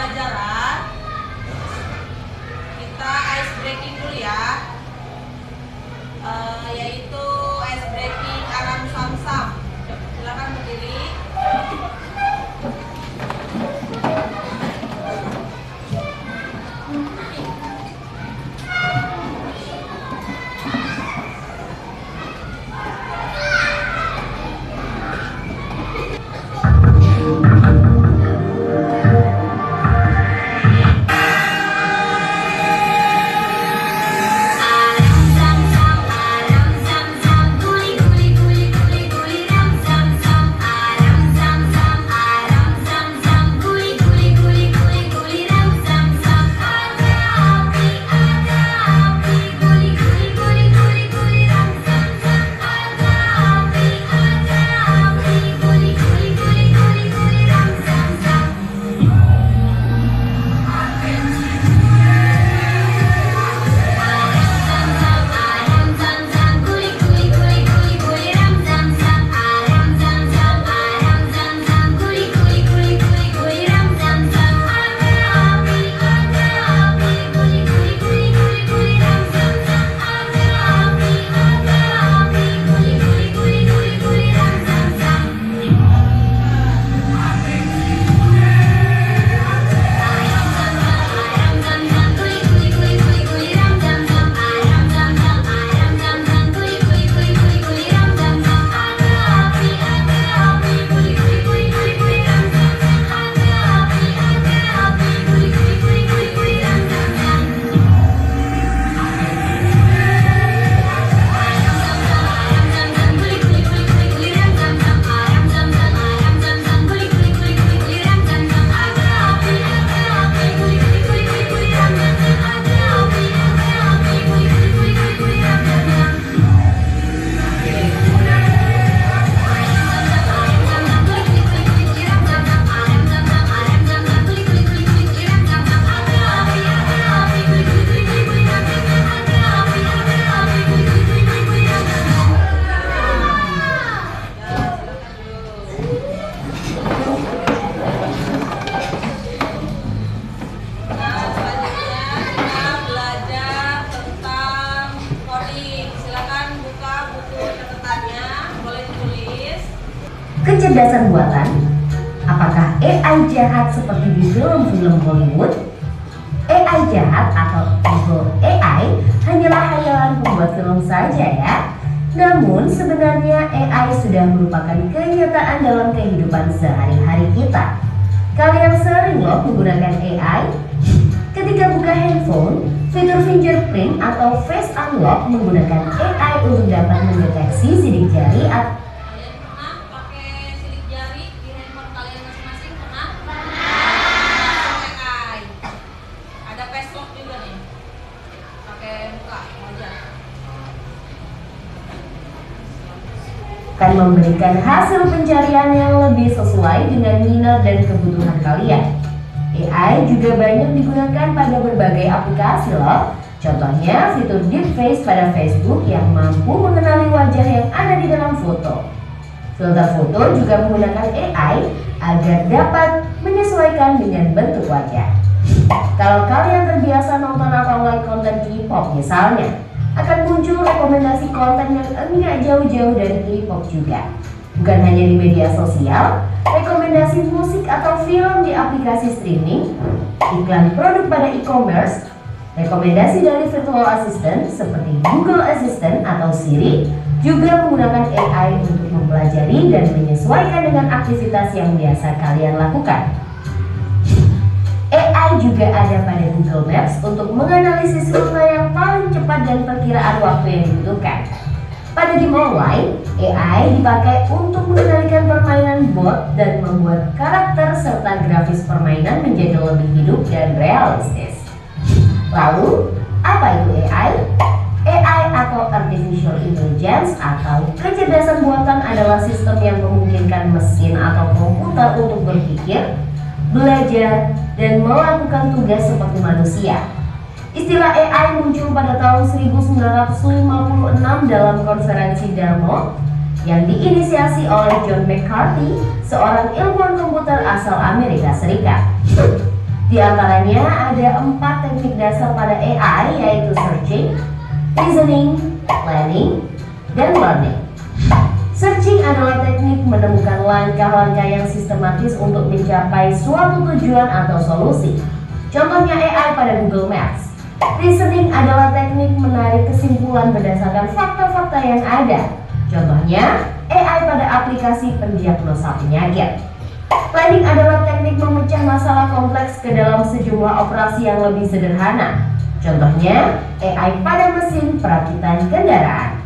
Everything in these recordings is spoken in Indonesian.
pembelajaran, kita ice breaking dulu ya, yaitu ice breaking aram sam-sam. Silakan berdiri. Kecerdasan buatan, apakah AI jahat seperti di film-film Hollywood? AI jahat atau evil AI hanyalah khayalan pembuat film saja ya. Namun sebenarnya AI sudah merupakan kenyataan dalam kehidupan sehari-hari kita. Kalian sering loh menggunakan AI? Ketika buka handphone, fitur fingerprint atau face unlock menggunakan AI untuk dapat mendeteksi sidik jari atau akan memberikan hasil pencarian yang lebih sesuai dengan minat dan kebutuhan kalian. AI juga banyak digunakan pada berbagai aplikasi loh. Contohnya fitur deepfake pada Facebook yang mampu mengenali wajah yang ada di dalam foto. Filter foto juga menggunakan AI agar dapat menyesuaikan dengan bentuk wajah. Kalau kalian terbiasa nonton atau like konten K-pop misalnya, akan muncul rekomendasi konten yang enggak jauh-jauh dari K-pop juga. Bukan hanya di media sosial, rekomendasi musik atau film di aplikasi streaming, iklan produk pada e-commerce, rekomendasi dari virtual assistant seperti Google Assistant atau Siri juga menggunakan AI untuk mempelajari dan menyesuaikan dengan aktivitas yang biasa kalian lakukan. AI juga ada pada Google Maps untuk menganalisis rute yang paling cepat dan perkiraan waktu yang dibutuhkan. Pada game online, AI dipakai untuk mengendalikan permainan bot dan membuat karakter serta grafis permainan menjadi lebih hidup dan realistis. Lalu, apa itu AI? AI atau Artificial Intelligence atau kecerdasan buatan adalah sistem yang memungkinkan mesin atau komputer untuk berpikir, belajar, dan melakukan tugas seperti manusia. Istilah AI muncul pada tahun 1956 dalam konferensi Dartmouth yang diinisiasi oleh John McCarthy, seorang ilmuwan komputer asal Amerika Serikat. Di Di antaranya ada 4 teknik dasar pada AI, yaitu searching, reasoning, planning, dan learning. Searching adalah teknik menemukan langkah-langkah yang sistematis untuk mencapai suatu tujuan atau solusi. Contohnya AI pada Google Maps. Reasoning adalah teknik menarik kesimpulan berdasarkan fakta-fakta yang ada. Contohnya AI pada aplikasi pendiagnosa penyakit. Planning adalah teknik memecah masalah kompleks ke dalam sejumlah operasi yang lebih sederhana. Contohnya AI pada mesin perakitan kendaraan.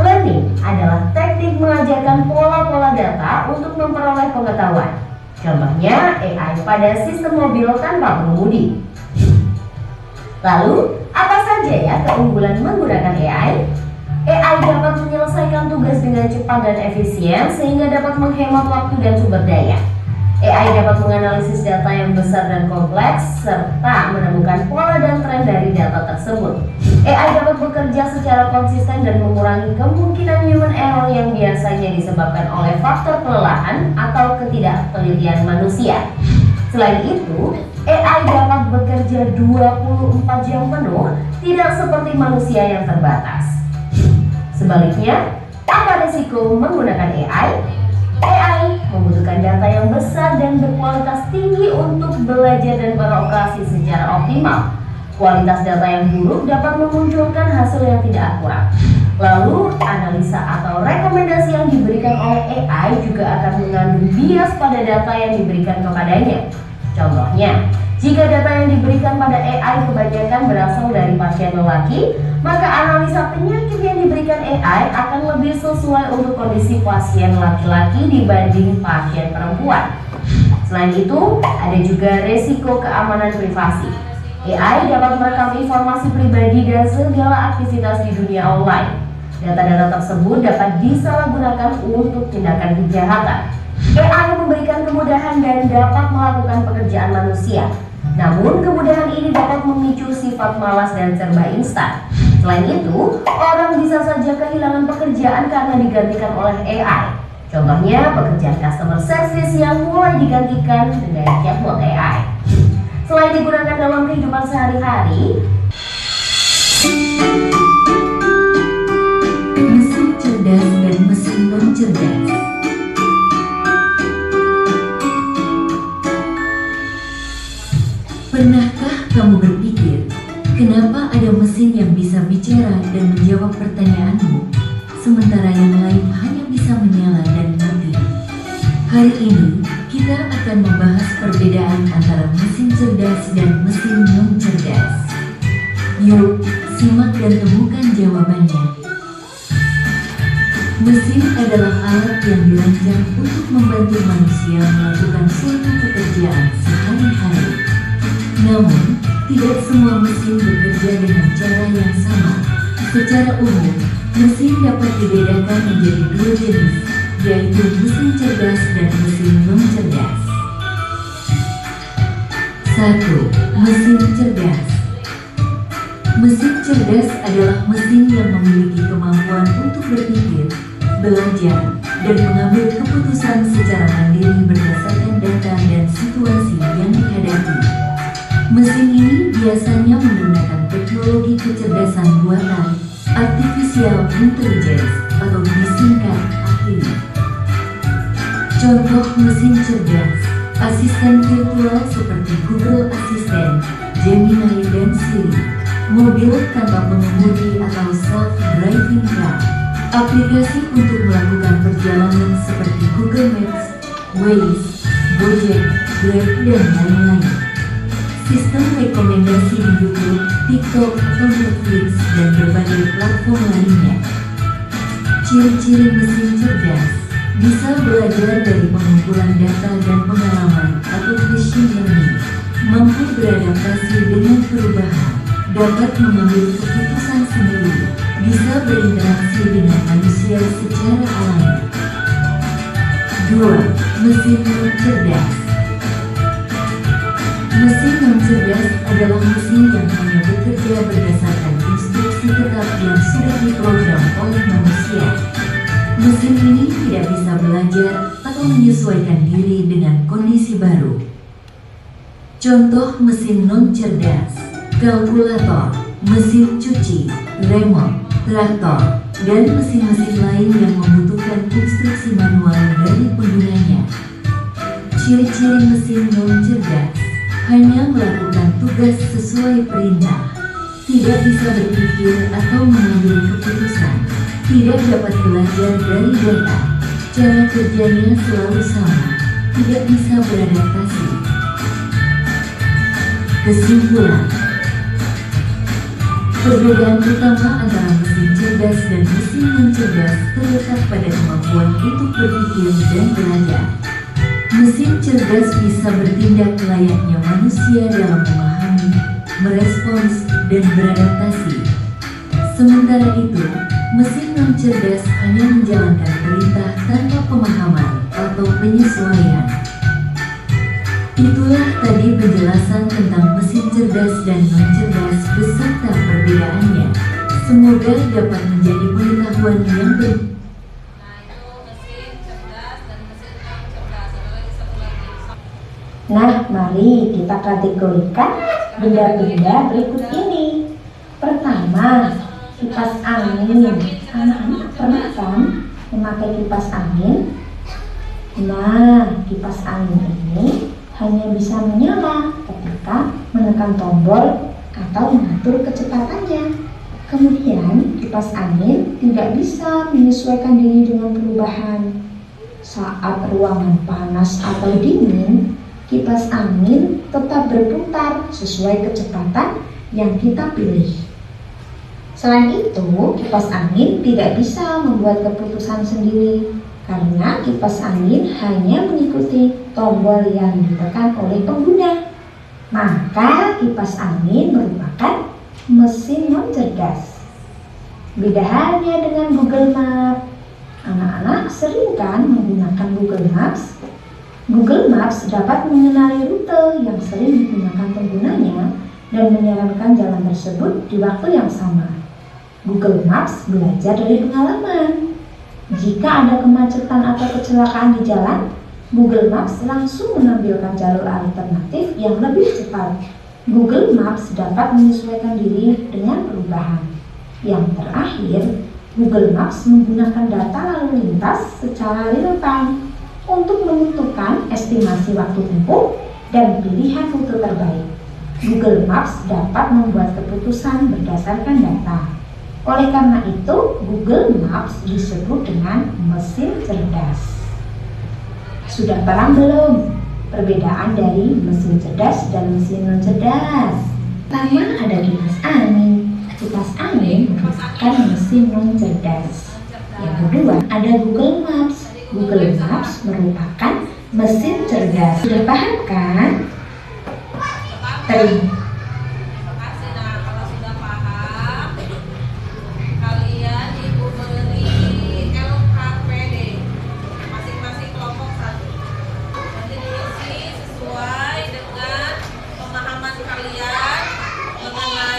Learning adalah teknik mengajarkan pola-pola data untuk memperoleh pengetahuan. Contohnya AI pada sistem mobil tanpa pengemudi. Lalu, apa saja ya keunggulan menggunakan AI? AI dapat menyelesaikan tugas dengan cepat dan efisien sehingga dapat menghemat waktu dan sumber daya. AI dapat menganalisis data yang besar dan kompleks serta menemukan pola dan tren dari data tersebut. AI dapat bekerja secara konsisten dan mengurangi kemungkinan human error yang biasanya disebabkan oleh faktor kelelahan atau ketidaktelitian manusia. Selain itu, AI dapat bekerja 24 jam penuh, tidak seperti manusia yang terbatas. Sebaliknya, apa risiko menggunakan AI? AI membutuhkan data yang besar dan berkualitas tinggi untuk belajar dan beroperasi secara optimal. Kualitas data yang buruk dapat memunculkan hasil yang tidak akurat. Lalu, analisa atau rekomendasi yang diberikan oleh AI juga akan mengandung bias pada data yang diberikan kepadanya. Contohnya, jika data yang diberikan pada AI kebanyakan berasal dari pasien lelaki, maka analisa penyakit yang diberikan AI akan lebih sesuai untuk kondisi pasien laki-laki dibanding pasien perempuan. Selain itu, ada juga resiko keamanan privasi. AI dapat merekam informasi pribadi dan segala aktivitas di dunia online. Data-data tersebut dapat disalahgunakan untuk tindakan kejahatan. AI memberikan kemudahan dan dapat melakukan pekerjaan manusia. Namun, kemudahan ini dapat memicu sifat malas dan serba instan. Selain itu, orang bisa saja kehilangan pekerjaan karena digantikan oleh AI. Contohnya, pekerjaan customer service yang mulai digantikan dengan chatbot AI. Selain digunakan dalam kehidupan sehari-hari, mesin cerdas dan mesin non-cerdas. Pernahkah kamu berpikir, kenapa ada mesin yang bisa bicara dan menjawab pertanyaanmu, sementara yang lain hanya bisa menyala dan mati? Hari ini, kita akan membahas perbedaan antara mesin cerdas dan mesin non-cerdas. Yuk, simak dan temukan jawabannya. Mesin adalah alat yang dirancang untuk membantu manusia melakukan suatu pekerjaan sehari-hari. Namun, tidak semua mesin bekerja dengan cara yang sama. Secara umum, mesin dapat dibedakan menjadi 2 jenis, yaitu mesin cerdas dan mesin non-cerdas. 1. Mesin cerdas. Mesin cerdas adalah mesin yang memiliki kemampuan untuk berpikir, belajar, dan mengambil keputusan secara mandiri berdasarkan data dan situasi yang dihadapi. Mesin ini biasanya menggunakan teknologi kecerdasan buatan, artificial intelligence, atau disingkat AI. Contoh mesin cerdas, asisten virtual seperti Google Assistant, Gemini, dan Siri, mobil tanpa pengemudi atau self-driving car, aplikasi untuk melakukan perjalanan seperti Google Maps, Waze, Gojek, Grab, dan lain-lain. Sistem rekomendasi di YouTube, TikTok, atau Netflix, dan berbagai platform lainnya. Ciri-ciri mesin cerdas: bisa belajar dari pengumpulan data dan pengalaman atau machine learning, mampu beradaptasi dengan perubahan, dapat mengambil keputusan sendiri, bisa berinteraksi dengan manusia secara alami. 2. Mesin non-cerdas. Mesin non-cerdas adalah mesin yang hanya bekerja berdasarkan instruksi tetap yang sudah diprogram oleh manusia. Mesin ini tidak bisa belajar atau menyesuaikan diri dengan kondisi baru. Contoh mesin non-cerdas: kalkulator, mesin cuci, remote, traktor, dan mesin-mesin lain yang membutuhkan instruksi manual dari penggunanya. Ciri-ciri mesin non-cerdas: hanya melakukan tugas sesuai perintah, tidak bisa berpikir atau mengambil keputusan, tidak dapat belajar dari data, cara kerjanya selalu sama, tidak bisa beradaptasi. Kesimpulan: perbedaan utama antara mesin cerdas dan mesin non-cerdas terletak pada kemampuan untuk berpikir dan belajar. Mesin cerdas bisa bertindak layaknya manusia dalam memahami, merespons, dan beradaptasi. Sementara itu, mesin non-cerdas hanya menjalankan perintah tanpa pemahaman atau penyesuaian. Itulah tadi penjelasan tentang mesin cerdas dan non-cerdas beserta perbedaannya. Semoga dapat menjadi pengetahuan yang Nah, itu mesin cerdas dan mesin non-cerdas. Ada lagi satu lagi. Nah, mari kita kategorikan benda-benda berikut ini. Pertama, kipas angin. Anak-anak pernah kan memakai kipas angin? Nah, kipas angin ini hanya bisa menyala ketika menekan tombol atau mengatur kecepatannya. Kemudian, kipas angin tidak bisa menyesuaikan diri dengan perubahan. Saat ruangan panas atau dingin, kipas angin tetap berputar sesuai kecepatan yang kita pilih. Selain itu, kipas angin tidak bisa membuat keputusan sendiri karena kipas angin hanya mengikuti tombol yang ditekan oleh pengguna. Maka kipas angin merupakan mesin non-cerdas. Beda halnya dengan Google Maps. Anak-anak sering kan menggunakan Google Maps? Google Maps dapat mengenali rute yang sering digunakan penggunanya dan menyarankan jalan tersebut di waktu yang sama. Google Maps belajar dari pengalaman. Jika ada kemacetan atau kecelakaan di jalan, Google Maps langsung menampilkan jalur alternatif yang lebih cepat. Google Maps dapat menyesuaikan diri dengan perubahan. Yang terakhir, Google Maps menggunakan data lalu lintas secara real time untuk menentukan estimasi waktu tempuh dan pilihan rute terbaik. Google Maps dapat membuat keputusan berdasarkan data. Oleh karena itu, Google Maps disebut dengan mesin cerdas. Sudah paham belum perbedaan dari mesin cerdas dan mesin non-cerdas? Pertama ada kipas angin. Kipas angin merupakan mesin non-cerdas. Yang kedua ada Google Maps. Google Maps merupakan mesin cerdas. Sudah paham kan? Terima. Terima kasih. Nah, kalau sudah paham, kalian ibu beri LKPD masing-masing kelompok satu. Nanti diisi sesuai dengan pemahaman kalian mengenal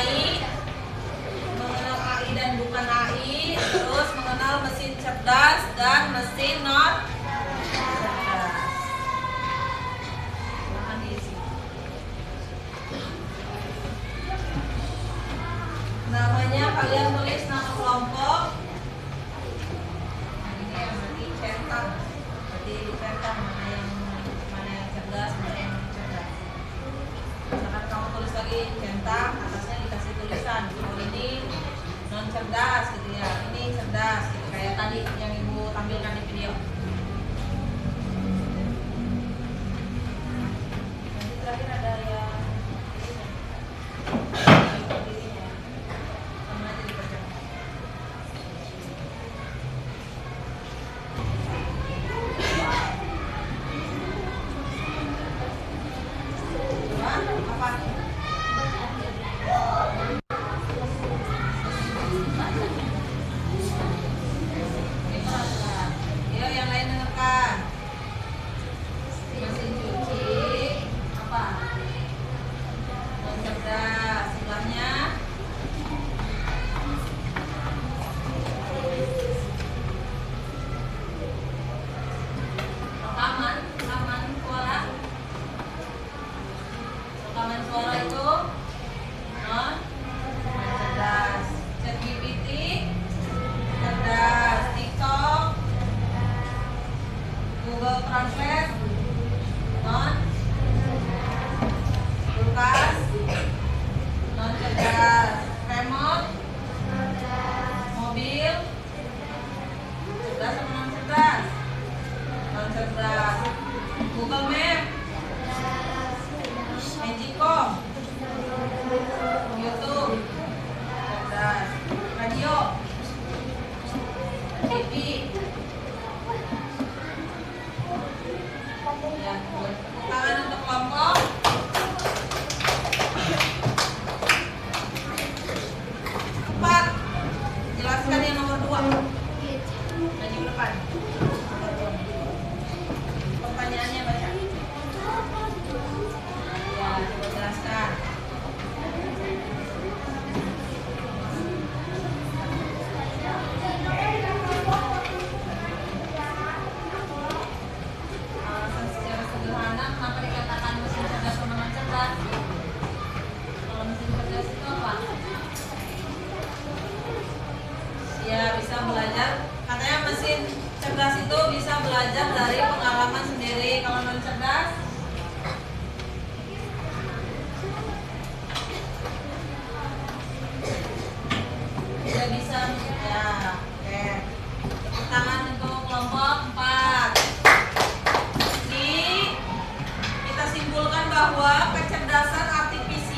AI dan bukan AI, terus mengenal mesin cerdas dan mesin non cerdas. Silahkan diisi. Namanya kalian tulis nama kelompok. Nah, ini yang nanti cetak. Jadi dicetak mana yang cerdas, mana yang non cerdas. Misalkan kamu tulis lagi cetak, atasnya dikasih tulisan. Oh ini non cerdas gitu ya. Ini cerdas gitu kayak tadi yang ibu tampilkan di video. Nanti terakhir ada yang sama aja dikerjakan. Coba apa? Yo, yang lain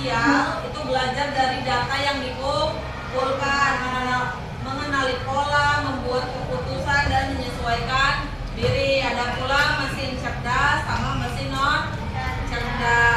artifisial itu belajar dari data yang dikumpulkan, mengenali pola, membuat keputusan dan menyesuaikan diri. Ada pula mesin cerdas sama mesin non cerdas.